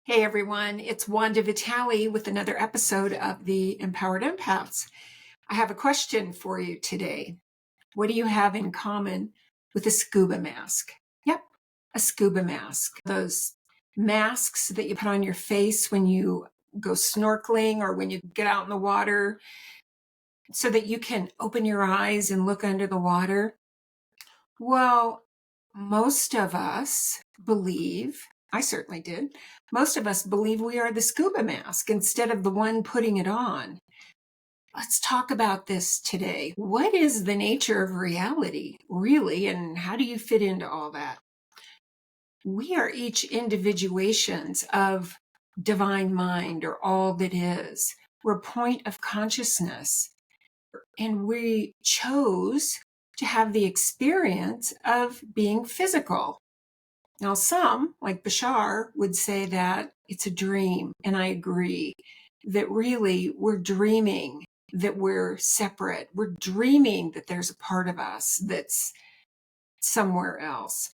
Hey everyone, it's Wanda Vitale with another episode of the Empowered Empaths. I have a question for you today. What do you have in common with a scuba mask? Yep, a scuba mask. Those masks that you put on your face when you go snorkeling or when you get out in the water so that you can open your eyes and look under the water. Well, most of us believe, I certainly did, most of us believe we are the scuba mask instead of the one putting it on. Let's talk about this today. What is the nature of reality, really, and how do you fit into all that? We are each individuations of divine mind or all that is. We're a point of consciousness. And we chose to have the experience of being physical. Now, some, like Bashar, would say that it's a dream, and I agree that really we're dreaming that we're separate. We're dreaming that there's a part of us that's somewhere else.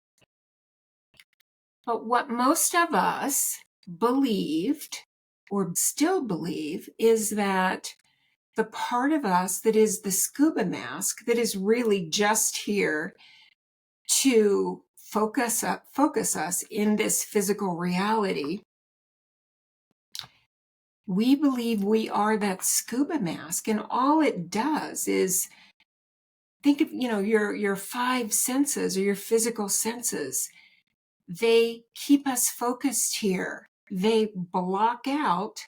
But what most of us believed or still believe is that the part of us that is the scuba mask that is really just here to focus us in this physical reality. We believe we are that scuba mask, and all it does is think of, your five senses or your physical senses. They keep us focused here. They block out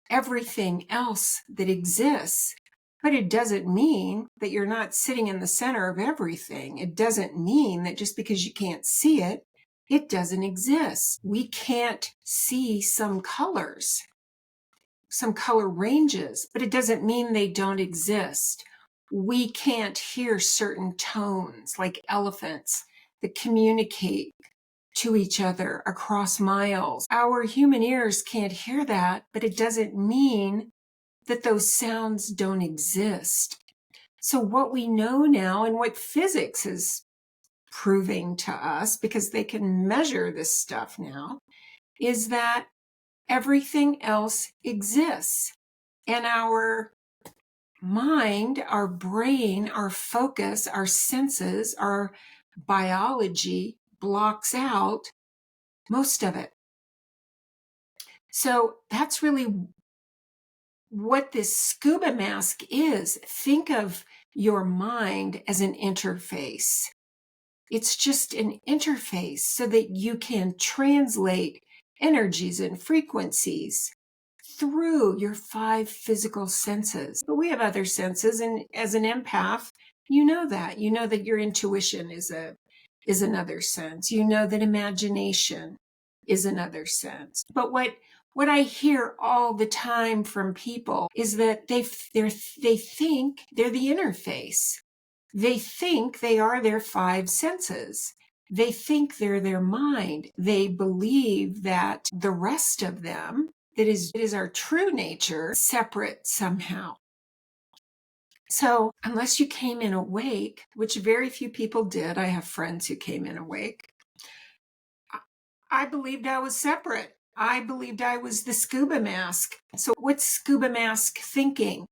everything else that exists. But it doesn't mean that you're not sitting in the center of everything. It doesn't mean that just because you can't see it, it doesn't exist. We can't see some colors, some color ranges, but it doesn't mean they don't exist. We can't hear certain tones like elephants that communicate to each other across miles. Our human ears can't hear that, but it doesn't mean that those sounds don't exist. So what we know now and what physics is proving to us, because they can measure this stuff now, is that everything else exists. And our mind, our brain, our focus, our senses, our biology blocks out most of it. So that's really what this scuba mask is. Think of your mind as an interface. It's just an interface so that you can translate energies and frequencies through your five physical senses. But we have other senses, and as an empath, you know that. You know that your intuition is another sense. You know that imagination is another sense. But what I hear all the time from people is that they think they're the interface. They think they are their five senses. They think they're their mind. They believe that the rest of them, that is our true nature, separate somehow. So unless you came in awake, which very few people did, I have friends who came in awake, I believed I was separate. I believed I was the scuba mask. So what's scuba mask thinking?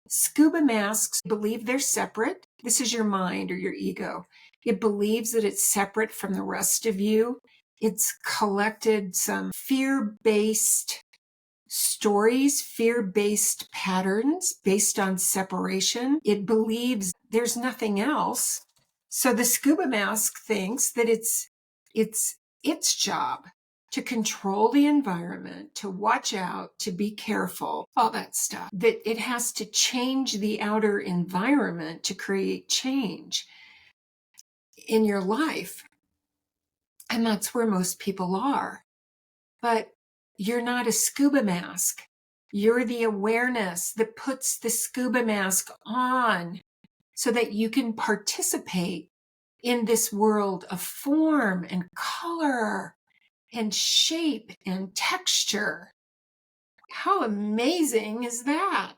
Scuba masks believe they're separate. This is your mind or your ego. It believes that it's separate from the rest of you. It's collected some fear-based stories, fear-based patterns based on separation. It believes there's nothing else. So the scuba mask thinks that it's its job to control the environment, to watch out, to be careful, all that stuff. That it has to change the outer environment to create change in your life. And that's where most people are. But you're not a scuba mask. You're the awareness that puts the scuba mask on so that you can participate in this world of form and color and shape and texture. How amazing is that?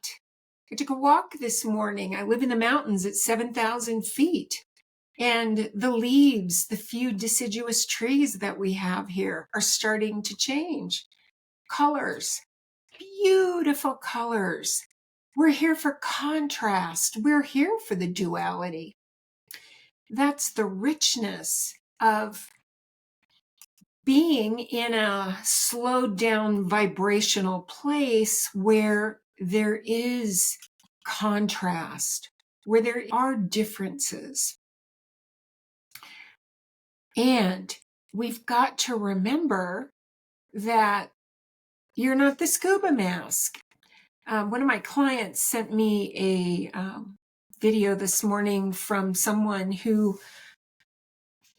I took a walk this morning. I live in the mountains at 7,000 feet. And the leaves, the few deciduous trees that we have here are starting to change. colors, beautiful colors. We're here for contrast. We're here for the duality. That's the richness of being in a slowed down vibrational place where there is contrast, where there are differences. And we've got to remember that you're not the scuba mask. One of my clients sent me a video this morning from someone who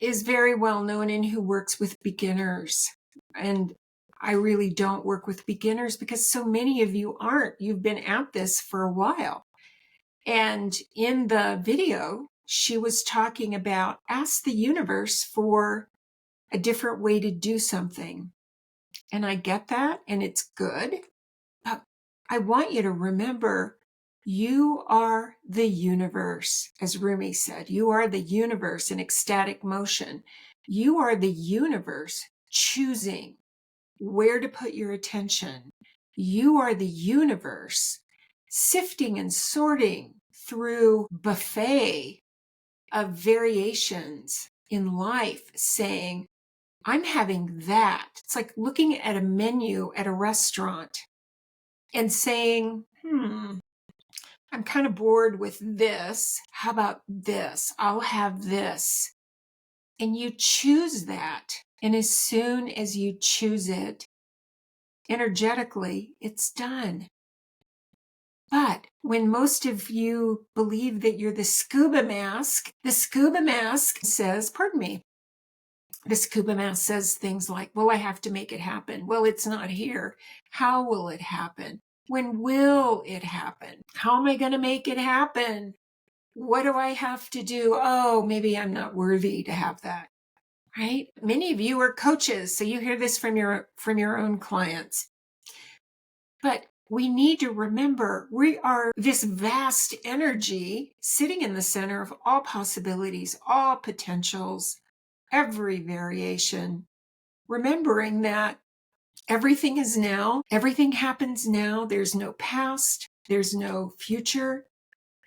is very well known and who works with beginners. And I really don't work with beginners because so many of you aren't. You've been at this for a while. And in the video, she was talking about ask the universe for a different way to do something. And I get that, and it's good. But I want you to remember you are the universe, as Rumi said. You are the universe in ecstatic motion. You are the universe choosing where to put your attention. You are the universe sifting and sorting through buffet of variations in life, saying, I'm having that. It's like looking at a menu at a restaurant and saying, I'm kind of bored with this. How about this? I'll have this. And you choose that. And as soon as you choose it, energetically, it's done. But when most of you believe that you're the scuba mask says, pardon me, the scuba mask says things like, well, I have to make it happen. Well, it's not here. How will it happen? When will it happen? How am I going to make it happen? What do I have to do? Oh, maybe I'm not worthy to have that, right? Many of you are coaches, so you hear this from your own clients. But we need to remember we are this vast energy sitting in the center of all possibilities, all potentials, every variation, remembering that everything is now, everything happens now. There's no past, there's no future.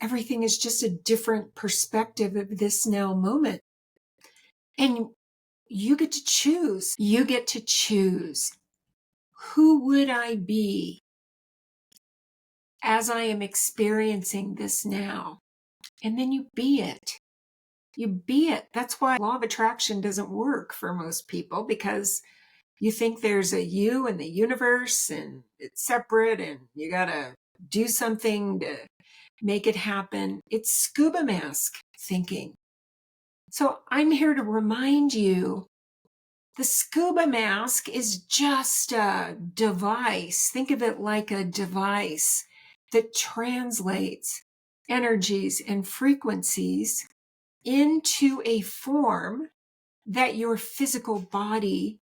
Everything is just a different perspective of this now moment. And you get to choose. You get to choose. Who would I be as I am experiencing this now? And then you be it. You be it. That's why law of attraction doesn't work for most people, because you think there's a you in the universe and it's separate and you got to do something to make it happen. It's scuba mask thinking. So I'm here to remind you the scuba mask is just a device. Think of it like a device that translates energies and frequencies into a form that your physical body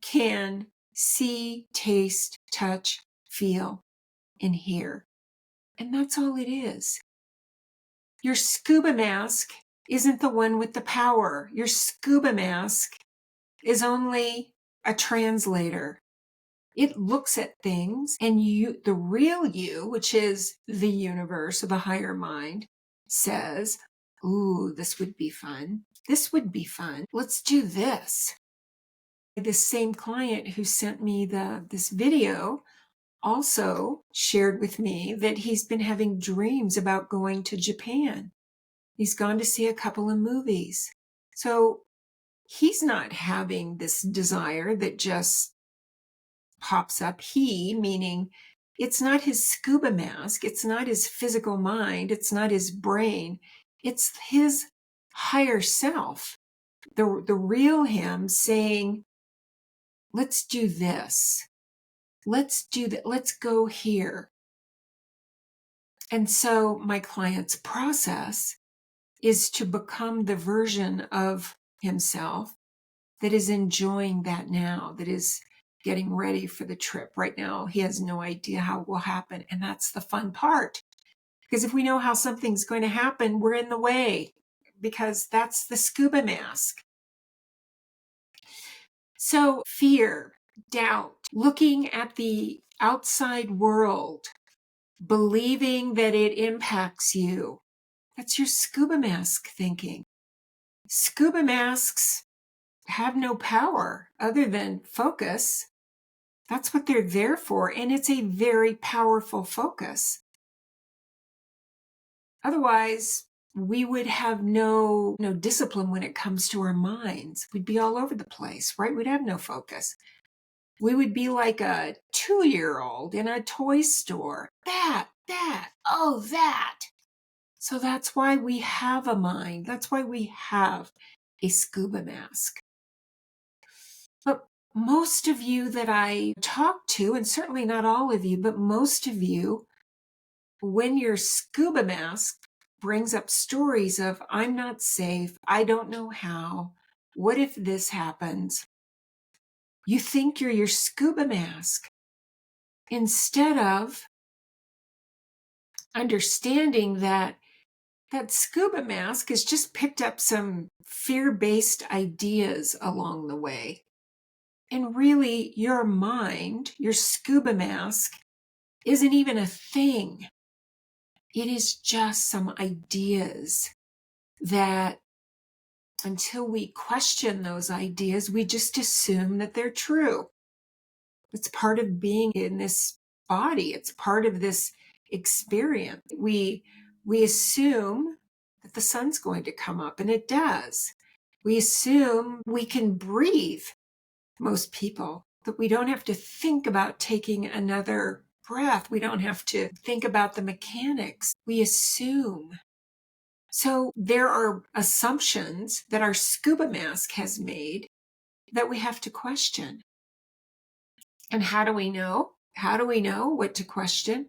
can see, taste, touch, feel, and hear. And that's all it is. Your scuba mask isn't the one with the power. Your scuba mask is only a translator. It looks at things, and you, the real you, which is the universe or the higher mind, says, ooh, this would be fun. This would be fun. Let's do this. This same client who sent me this video also shared with me that he's been having dreams about going to Japan. He's gone to see a couple of movies. So he's not having this desire that just pops up. He, meaning it's not his scuba mask, it's not his physical mind, it's not his brain, it's his higher self, the real him saying, let's do this. Let's do that. Let's go here. And so my client's process is to become the version of himself that is enjoying that now, that is getting ready for the trip. Right now, he has no idea how it will happen. And that's the fun part. Because if we know how something's going to happen, we're in the way, because that's the scuba mask. So fear, doubt, looking at the outside world, believing that it impacts you. That's your scuba mask thinking. Scuba masks have no power other than focus. That's what they're there for, and it's a very powerful focus. Otherwise, we would have no discipline when it comes to our minds. We'd be all over the place, right? We'd have no focus. We would be like a 2-year-old in a toy store. That, oh, that. So that's why we have a mind. That's why we have a scuba mask. But most of you that I talk to, and certainly not all of you, but most of you, when your scuba mask brings up stories of, I'm not safe, I don't know how, what if this happens? You think you're your scuba mask instead of understanding that that scuba mask has just picked up some fear-based ideas along the way. And really, your mind, your scuba mask, isn't even a thing. It is just some ideas that, until we question those ideas, we just assume that they're true. It's part of being in this body. It's part of this experience. We assume that the sun's going to come up, and it does. We assume we can breathe, most people, that we don't have to think about taking another breath. We don't have to think about the mechanics. We assume. So there are assumptions that our scuba mask has made that we have to question. And how do we know? How do we know what to question?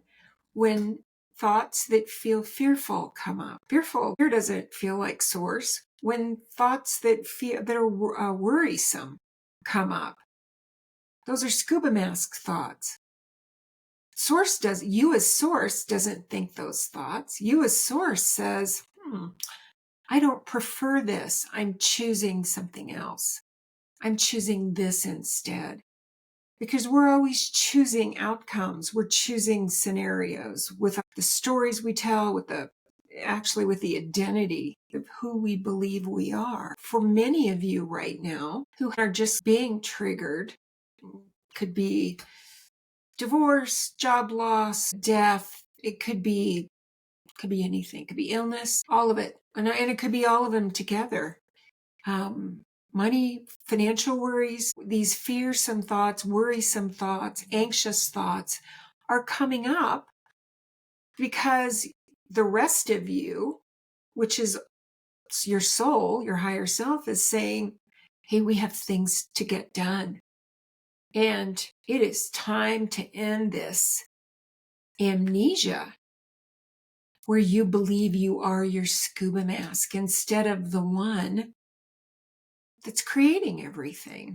When thoughts that feel fearful come up. Fear doesn't feel like source. When thoughts that are worrisome come up, those are scuba mask thoughts. You as source doesn't think those thoughts. You as source says, I don't prefer this. I'm choosing something else. I'm choosing this instead. Because we're always choosing outcomes. We're choosing scenarios with the stories we tell, with the identity of who we believe we are. For many of you right now who are just being triggered, could be divorce, job loss, death. It could be anything. It could be illness, all of it. And it could be all of them together. Money, financial worries, these fearsome thoughts, worrisome thoughts, anxious thoughts are coming up because the rest of you, which is your soul, your higher self, is saying, hey, we have things to get done. And it is time to end this amnesia where you believe you are your scuba mask instead of the one that's creating everything.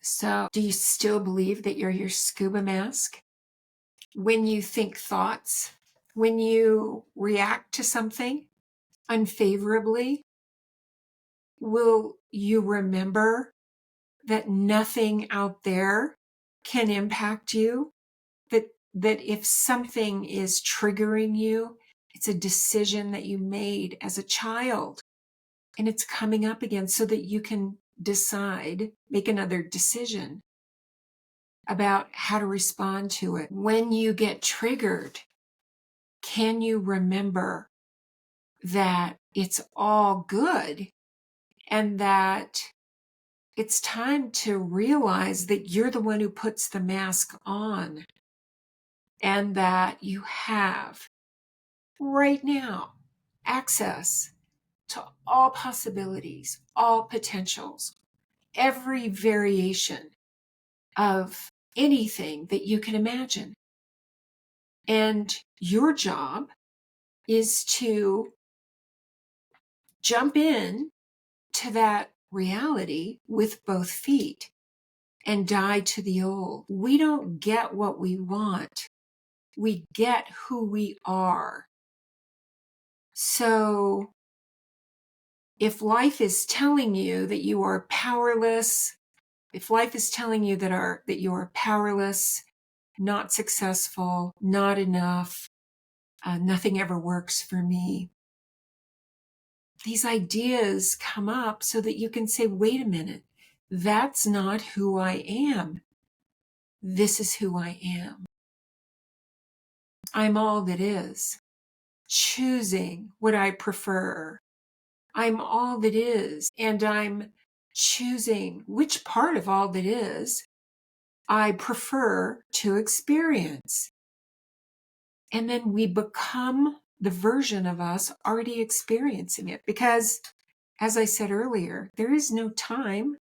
So, do you still believe that you're your scuba mask? When you think thoughts, when you react to something unfavorably, will you remember that nothing out there can impact you? That if something is triggering you, it's a decision that you made as a child, and it's coming up again so that you can decide, make another decision about how to respond to it. When you get triggered, can you remember that it's all good and that it's time to realize that you're the one who puts the mask on, and that you have right now access to all possibilities, all potentials, every variation of anything that you can imagine. And your job is to jump in to that reality with both feet and die to the old. We don't get what we want. We get who we are. So if life is telling you that you are powerless, If life is telling you that you're powerless, not successful, not enough, nothing ever works for me, these ideas come up so that you can say, wait a minute, that's not who I am. This is who I am. I'm all that is, choosing what I prefer. I'm all that is, and I'm choosing which part of all that is I prefer to experience. And then we become the version of us already experiencing it. Because, as I said earlier, there is no time.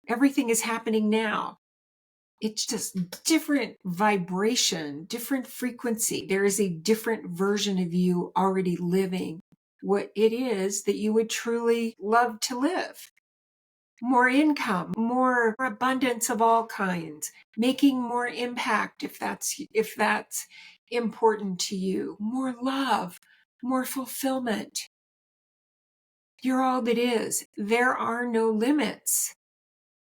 Everything is happening now. It's just different vibration, different frequency. There is a different version of you already living what it is that you would truly love to live. More income, more abundance of all kinds, making more impact if that's important to you, more love, more fulfillment. You're all that is. There are no limits.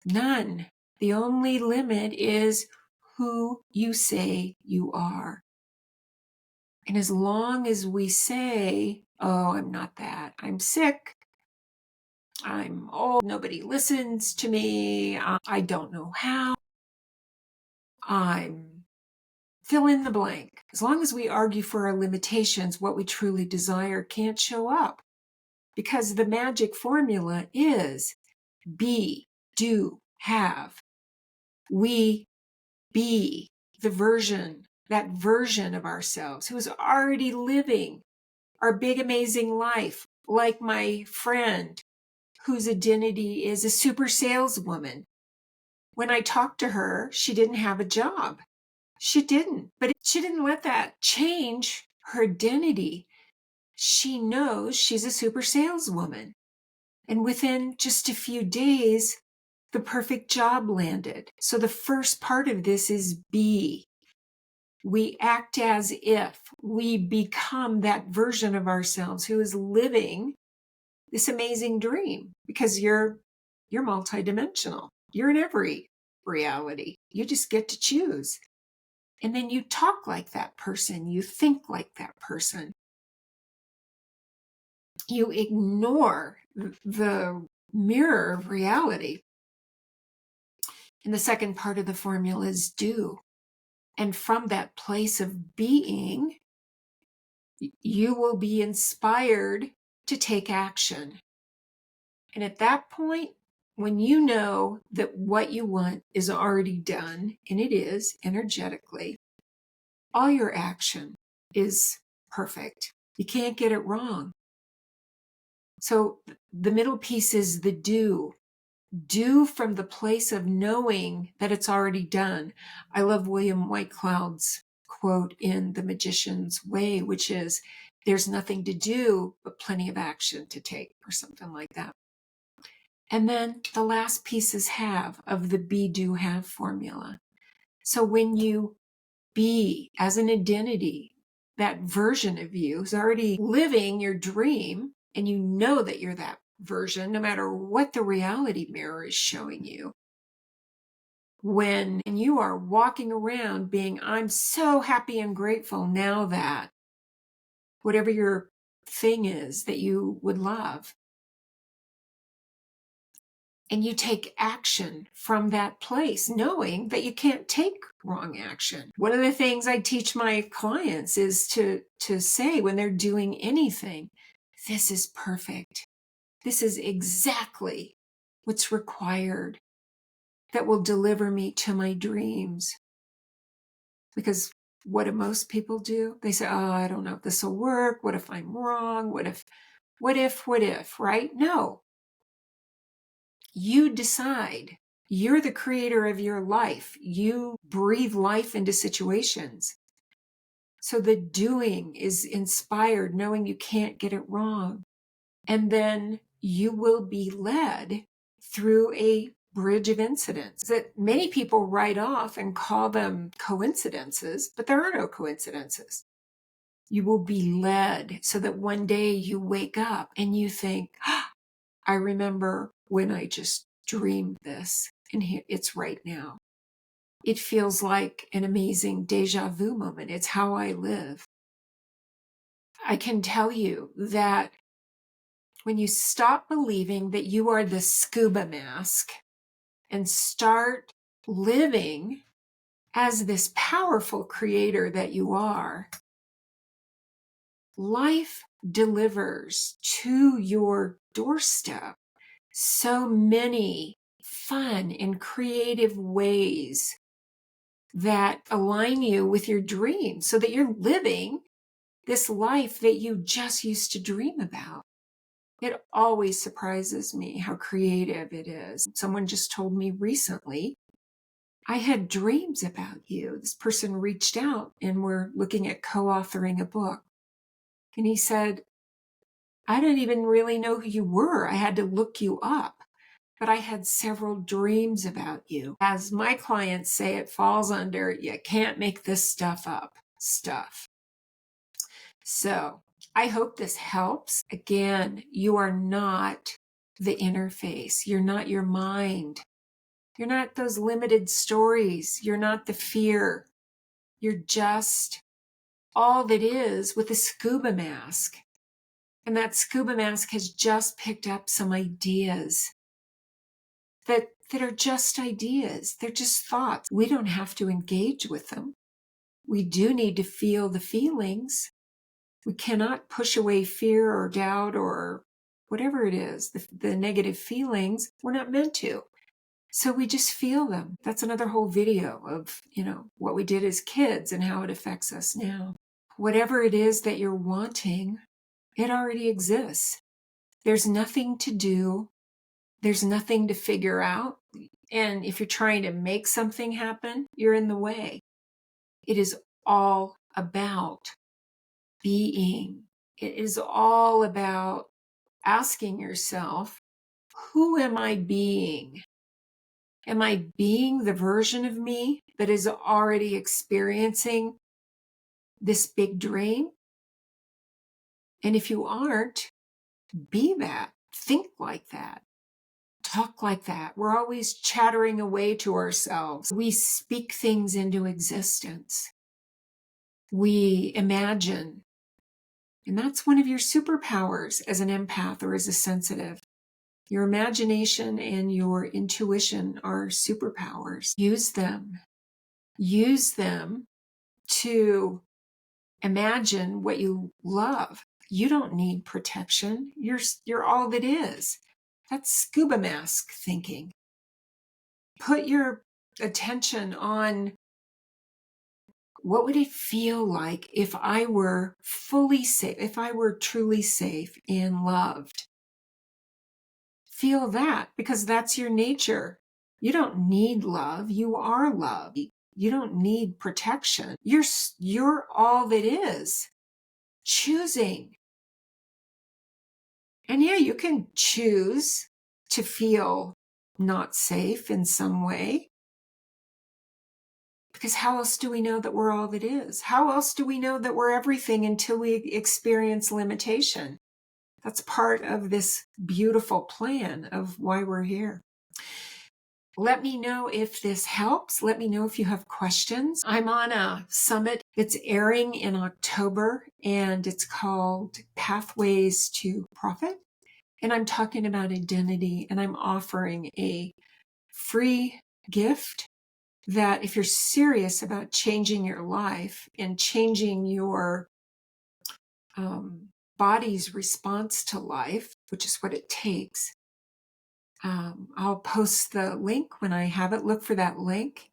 None. The only limit is who you say you are. And as long as we say, oh, I'm not that, I'm sick, I'm old, nobody listens to me, I don't know how, I'm fill in the blank. As long as we argue for our limitations, what we truly desire can't show up. Because the magic formula is be, do, have. We be that version of ourselves who is already living our big, amazing life, like my friend whose identity is a super saleswoman. When I talked to her, she didn't have a job. She didn't, but she didn't let that change her identity. She knows she's a super saleswoman. And within just a few days, the perfect job landed. So the first part of this is be. We act as if we become that version of ourselves who is living this amazing dream, because you're multidimensional. You're in every reality. You just get to choose. And then you talk like that person. You think like that person. You ignore the mirror of reality. And the second part of the formula is do. And from that place of being, you will be inspired to take action. And at that point, when you know that what you want is already done, and it is energetically, all your action is perfect. You can't get it wrong. So the middle piece is the do. Do from the place of knowing that it's already done. I love William Whitecloud's quote in The Magician's Way, which is, there's nothing to do but plenty of action to take, or something like that. And then the last piece is have, of the be, do, have formula. So when you be as an identity, that version of you is already living your dream, and you know that you're that version no matter what the reality mirror is showing you. When you are walking around being, I'm so happy and grateful now that whatever your thing is that you would love, and you take action from that place, knowing that you can't take wrong action. One of the things I teach my clients is to say when they're doing anything, this is perfect. This is exactly what's required that will deliver me to my dreams. Because what do most people do? They say, oh, I don't know if this will work. What if I'm wrong? What if, right? No. You decide. You're the creator of your life. You breathe life into situations. So the doing is inspired, knowing you can't get it wrong. And then you will be led through a bridge of incidents that many people write off and call them coincidences, but there are no coincidences. You will be led so that one day you wake up and you think, I remember when I just dreamed this. And here, it's right now. It feels like an amazing deja vu moment. It's how I live. I can tell you that when you stop believing that you are the scuba mask and start living as this powerful creator that you are, life delivers to your doorstep so many fun and creative ways that align you with your dreams so that you're living this life that you just used to dream about. It always surprises me how creative it is. Someone just told me recently, I had dreams about you. This person reached out and we're looking at co-authoring a book. And he said, I didn't even really know who you were. I had to look you up. But I had several dreams about you. As my clients say, it falls under, you can't make this stuff up stuff. So I hope this helps. Again, you are not the interface. You're not your mind. You're not those limited stories. You're not the fear. You're just all that is with a scuba mask. And that scuba mask has just picked up some ideas that are just ideas. They're just thoughts. We don't have to engage with them. We do need to feel the feelings. We cannot push away fear or doubt or whatever it is, the negative feelings. We're not meant to. So we just feel them. That's another whole video of, what we did as kids and how it affects us now. Whatever it is that you're wanting, it already exists. There's nothing to do. There's nothing to figure out. And if you're trying to make something happen, you're in the way. It is all about being. It is all about asking yourself, who am I being? Am I being the version of me that is already experiencing this big dream? And if you aren't, be that. Think like that. Talk like that. We're always chattering away to ourselves. We speak things into existence. We imagine. And that's one of your superpowers as an empath or as a sensitive. Your imagination and your intuition are superpowers. Use them. Use them to imagine what you love. You don't need protection. You're all that is. That's scuba mask thinking. Put your attention on what would it feel like if I were fully safe, if I were truly safe and loved. Feel that, because that's your nature. You don't need love. You are love. You don't need protection. You're all that is. Choosing. And yeah, you can choose to feel not safe in some way. Because how else do we know that we're all that is? How else do we know that we're everything until we experience limitation? That's part of this beautiful plan of why we're here. Let me know if this helps. Let me know if you have questions. I'm on a summit that's airing in October, and it's called Pathways to Profit. And I'm talking about identity, and I'm offering a free gift that if you're serious about changing your life and changing your body's response to life, which is what it takes, I'll post the link when I have it. Look for that link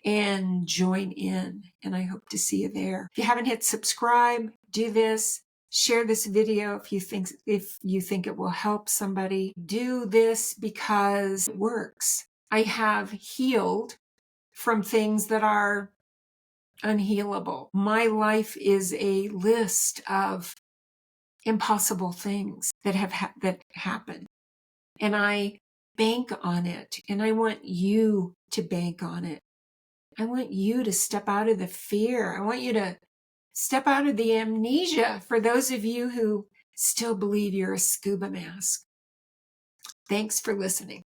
and join in, and I hope to see you there. If you haven't hit subscribe, do this. Share this video if you think it will help somebody. Do this because it works. I have healed from things that are unhealable. My life is a list of impossible things that that happen. And I bank on it. And I want you to bank on it. I want you to step out of the fear. I want you to step out of the amnesia for those of you who still believe you're a scuba mask. Thanks for listening.